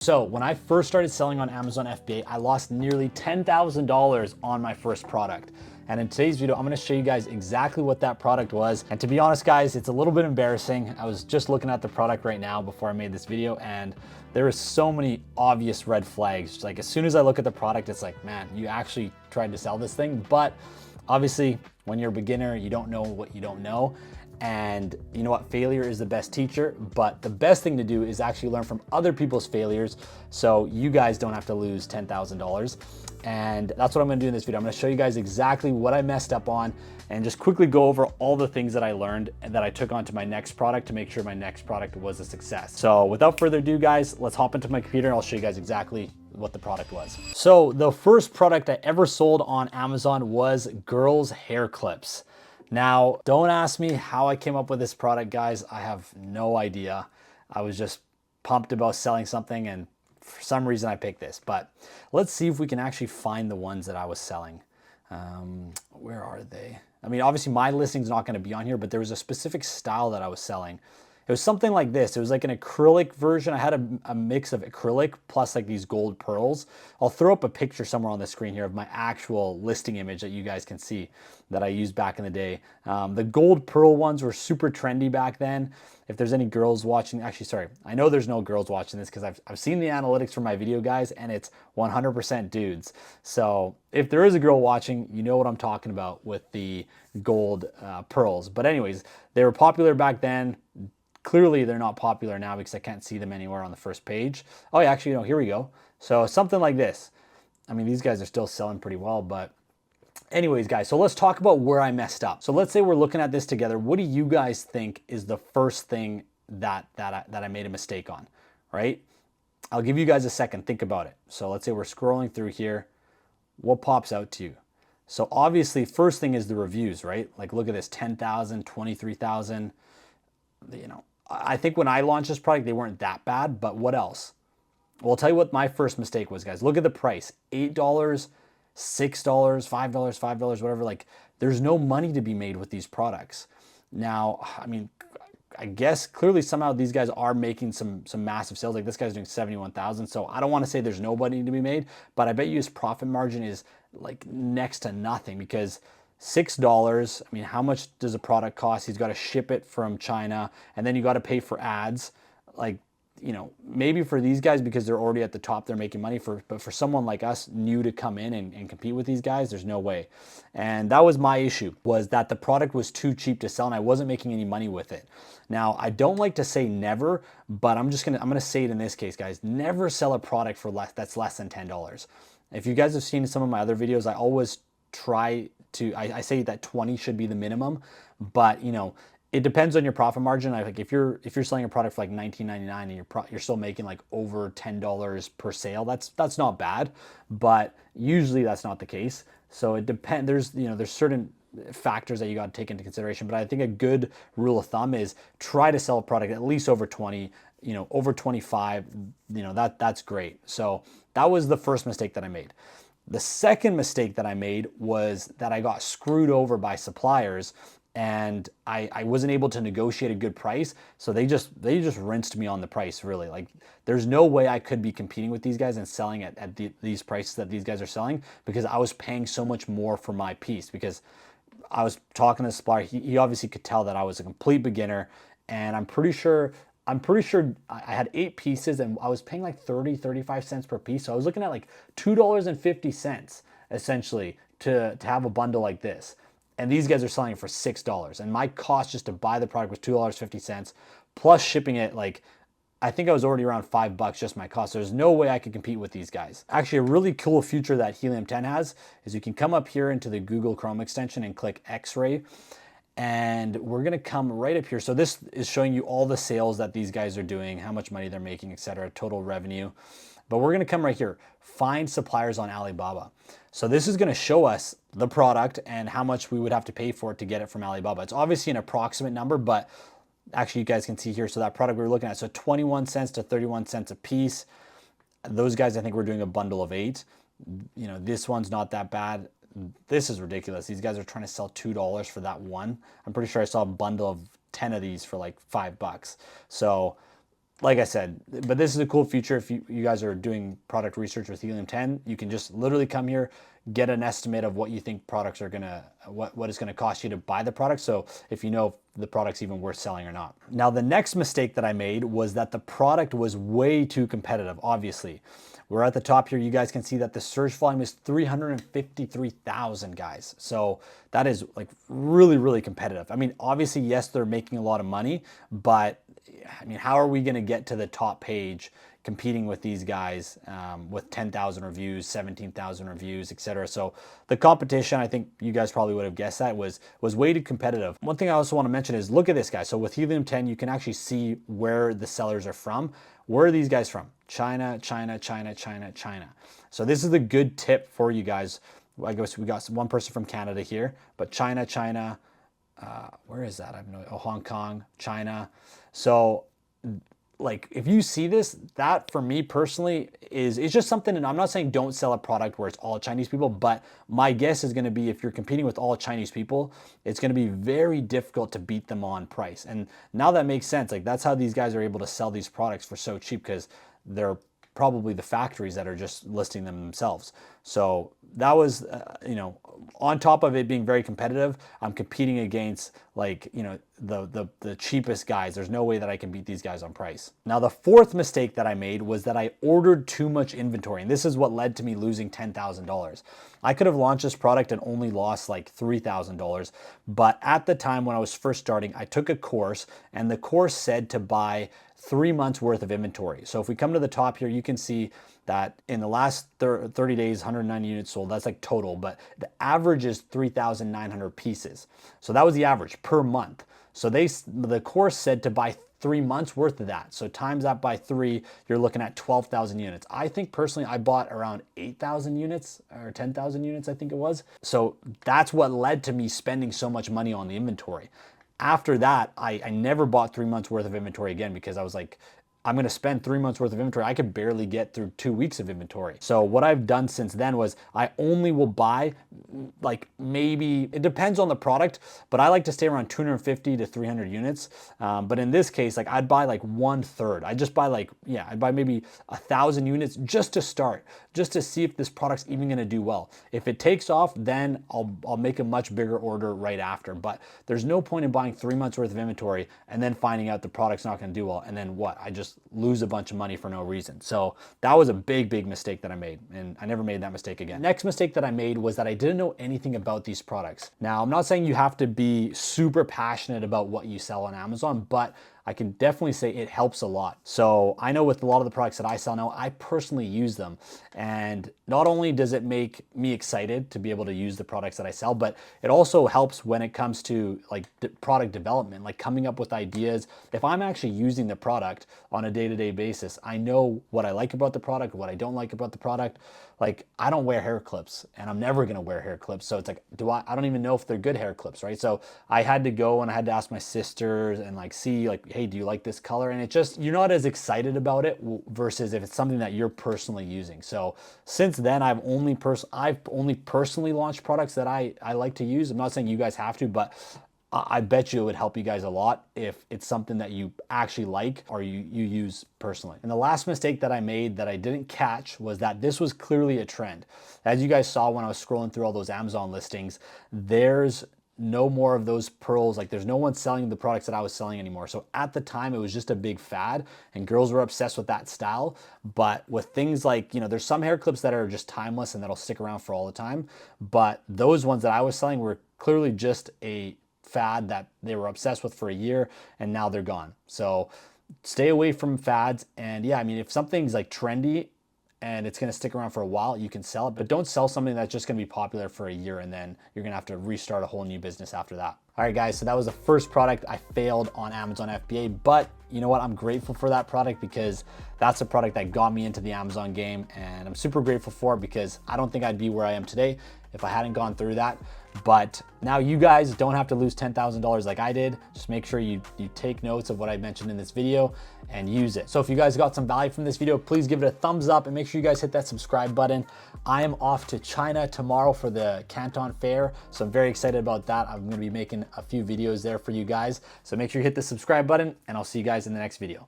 So when I first started selling on Amazon FBA, I lost nearly $10,000 on my first product. And in today's video, I'm gonna show you guys exactly what that product was. And to be honest, guys, it's a little bit embarrassing. I was just looking at the product right now before I made this video, and there is so many obvious red flags. Like as soon as I look at the product, it's like, man, you actually tried to sell this thing. But obviously, when you're a beginner, you don't know what you don't know. And you know what? Failure is the best teacher, but the best thing to do is actually learn from other people's failures so you guys don't have to lose $10,000. And that's what I'm gonna do in this video. I'm gonna show you guys exactly what I messed up on and just quickly go over all the things that I learned and that I took onto my next product to make sure my next product was a success. So without further ado, guys, let's hop into my computer and I'll show you guys exactly what the product was. So the first product I ever sold on Amazon was girls' hair clips. Now, don't ask me how I came up with this product, guys. I have no idea. I was just pumped about selling something and for some reason I picked this. But let's see if we can actually find the ones that I was selling. Where are they? I mean, obviously my listing's not gonna be on here, but there was a specific style that I was selling. It was something like this. It was like an acrylic version. I had a mix of acrylic plus like these gold pearls. I'll throw up a picture somewhere on the screen here of my actual listing image that you guys can see that I used back in the day. The gold pearl ones were super trendy back then. If there's any girls watching, actually, sorry, I know there's no girls watching this because I've seen the analytics for my video, guys, and it's 100% dudes. So if there is a girl watching, you know what I'm talking about with the gold pearls. But anyways, they were popular back then. Clearly, they're not popular now because I can't see them anywhere on the first page. Oh, yeah, actually, no, here we go. So something like this. I mean, these guys are still selling pretty well, but anyways, guys, so let's talk about where I messed up. So let's say we're looking at this together. What do you guys think is the first thing that I made a mistake on, right? I'll give you guys a second. Think about it. So let's say we're scrolling through here. What pops out to you? So obviously, first thing is the reviews, right? Like, look at this, 10,000, 23,000, you know. I think when I launched this product, they weren't that bad, but what else? Well, I'll tell you what my first mistake was, guys. Look at the price, $8, $6, $5, whatever. Like, there's no money to be made with these products. Now, I mean, I guess clearly somehow these guys are making some massive sales. Like this guy's doing 71,000. So I don't want to say there's no money to be made, but I bet you his profit margin is like next to nothing because $6, I mean, how much does a product cost? He's got to ship it from China and then you got to pay for ads. Like, you know, maybe for these guys, because they're already at the top, they're making money but for someone like us new to come in and compete with these guys, there's no way. And that was my issue, was that the product was too cheap to sell and I wasn't making any money with it. Now, I don't like to say never, but I'm gonna say it in this case, guys. Never sell a product for that's less than $10. If you guys have seen some of my other videos, I always try to, I say that 20 should be the minimum, but you know, it depends on your profit margin. I think if you're selling a product for like $19.99 and you're still making like over $10 per sale, that's not bad, but usually that's not the case. So it depends. There's certain factors that you got to take into consideration, but I think a good rule of thumb is try to sell a product at least over 20, you know, over 25, you know, that's great. So that was the first mistake that I made. The second mistake that I made was that I got screwed over by suppliers and I wasn't able to negotiate a good price. So they just rinsed me on the price, really. Like there's no way I could be competing with these guys and selling at these prices that these guys are selling because I was paying so much more for my piece because I was talking to the supplier. He obviously could tell that I was a complete beginner and I'm pretty sure I had 8 pieces and I was paying like 35 cents per piece. So I was looking at like $2.50 essentially to have a bundle like this. And these guys are selling it for $6. And my cost just to buy the product was $2.50 plus shipping it. Like, I think I was already around $5 just my cost. There's no way I could compete with these guys. Actually, a really cool feature that Helium 10 has is you can come up here into the Google Chrome extension and click X-ray. And we're gonna come right up here. So this is showing you all the sales that these guys are doing, how much money they're making, etc., total revenue. But we're gonna come right here, find suppliers on Alibaba. So this is gonna show us the product and how much we would have to pay for it to get it from Alibaba. It's obviously an approximate number, but actually you guys can see here. So that product we were looking at, so 21 cents to 31 cents a piece. Those guys, I think we're doing a bundle of 8. You know, this one's not that bad. This is ridiculous. These guys are trying to sell $2 for that one. I'm pretty sure I saw a bundle of 10 of these for like $5. So like I said, but this is a cool feature. If you guys are doing product research with helium-10, you can just literally come here, get an estimate of what you think products are gonna, what it's gonna cost you to buy the product. So if you know if the product's even worth selling or not. Now, the next mistake that I made was that the product was way too competitive, obviously. We're at the top here. You guys can see that the search volume is 353,000 guys. So that is like really, really competitive. I mean, obviously, yes, they're making a lot of money, but I mean, how are we going to get to the top page competing with these guys with 10,000 reviews, 17,000 reviews, etc.? So the competition, I think you guys probably would have guessed that, was way too competitive. One thing I also want to mention is look at this guy. So with helium-10, you can actually see where the sellers are from. Where are these guys from? China, China, China, China, China. So this is a good tip for you guys. I guess we got one person from Canada here, but China, China, where is that? I have no, oh, Hong Kong, China. So like if you see this, that for me personally is just something, and I'm not saying don't sell a product where it's all Chinese people, but my guess is going to be if you're competing with all Chinese people, it's going to be very difficult to beat them on price. And now that makes sense. Like that's how these guys are able to sell these products for so cheap, because they're probably the factories that are just listing them themselves. So that was, you know, on top of it being very competitive, I'm competing against like, you know, the cheapest guys. There's no way that I can beat these guys on price. Now, the fourth mistake that I made was that I ordered too much inventory. And this is what led to me losing $10,000. I could have launched this product and only lost like $3,000. But at the time when I was first starting, I took a course, and the course said to buy 3 months worth of inventory. So if we come to the top here, you can see that in the last 30 days, 190 units sold. That's like total, but the average is 3,900 pieces. So that was the average per month. So the course said to buy 3 months worth of that. So times that by 3, you're looking at 12,000 units. I think personally I bought around 8,000 units or 10,000 units, I think it was. So that's what led to me spending so much money on the inventory. After that, I never bought 3 months worth of inventory again, because I was like, I'm going to spend 3 months worth of inventory. I could barely get through 2 weeks of inventory. So what I've done since then was I only will buy like maybe, it depends on the product, but I like to stay around 250 to 300 units. But in this case, like I'd buy like 1/3. I'd just buy like, yeah, I'd buy maybe 1,000 units just to start, just to see if this product's even going to do well. If it takes off, then I'll make a much bigger order right after. But there's no point in buying 3 months worth of inventory and then finding out the product's not going to do well. And then what? I just lose a bunch of money for no reason. So that was a big mistake that I made, and I never made that mistake again. Next mistake that I made was that I didn't know anything about these products. Now, I'm not saying you have to be super passionate about what you sell on Amazon, but I can definitely say it helps a lot. So I know with a lot of the products that I sell now, I personally use them. And not only does it make me excited to be able to use the products that I sell, but it also helps when it comes to like product development, like coming up with ideas. If I'm actually using the product on a day-to-day basis, I know what I like about the product, what I don't like about the product. Like I don't wear hair clips, and I'm never gonna wear hair clips. So it's like, I don't even know if they're good hair clips, right? So I had to go and I had to ask my sisters and like see like, hey, do you like this color? And it just, you're not as excited about it versus if it's something that you're personally using. So since then, I've only personally launched products that I like to use. I'm not saying you guys have to, but I bet you it would help you guys a lot if it's something that you actually like or you use personally. And the last mistake that I made that I didn't catch was that this was clearly a trend. As you guys saw when I was scrolling through all those Amazon listings, there's no more of those pearls. Like there's no one selling the products that I was selling anymore. So at the time, it was just a big fad and girls were obsessed with that style. But with things like, you know, there's some hair clips that are just timeless and that'll stick around for all the time. But those ones that I was selling were clearly just a fad that they were obsessed with for a year and now they're gone. So stay away from fads. And yeah, I mean, if something's like trendy and it's going to stick around for a while, you can sell it, but don't sell something that's just going to be popular for a year and then you're going to have to restart a whole new business after that. All right, guys, so that was the first product I failed on Amazon FBA, but you know what? I'm grateful for that product because that's a product that got me into the Amazon game, and I'm super grateful for it because I don't think I'd be where I am today if I hadn't gone through that. But now you guys don't have to lose $10,000 like I did. Just make sure you take notes of what I mentioned in this video and use it. So if you guys got some value from this video, please give it a thumbs up and make sure you guys hit that subscribe button. I am off to China tomorrow for the Canton Fair, so I'm very excited about that. I'm gonna be making a few videos there for you guys. So make sure you hit the subscribe button and I'll see you guys in the next video.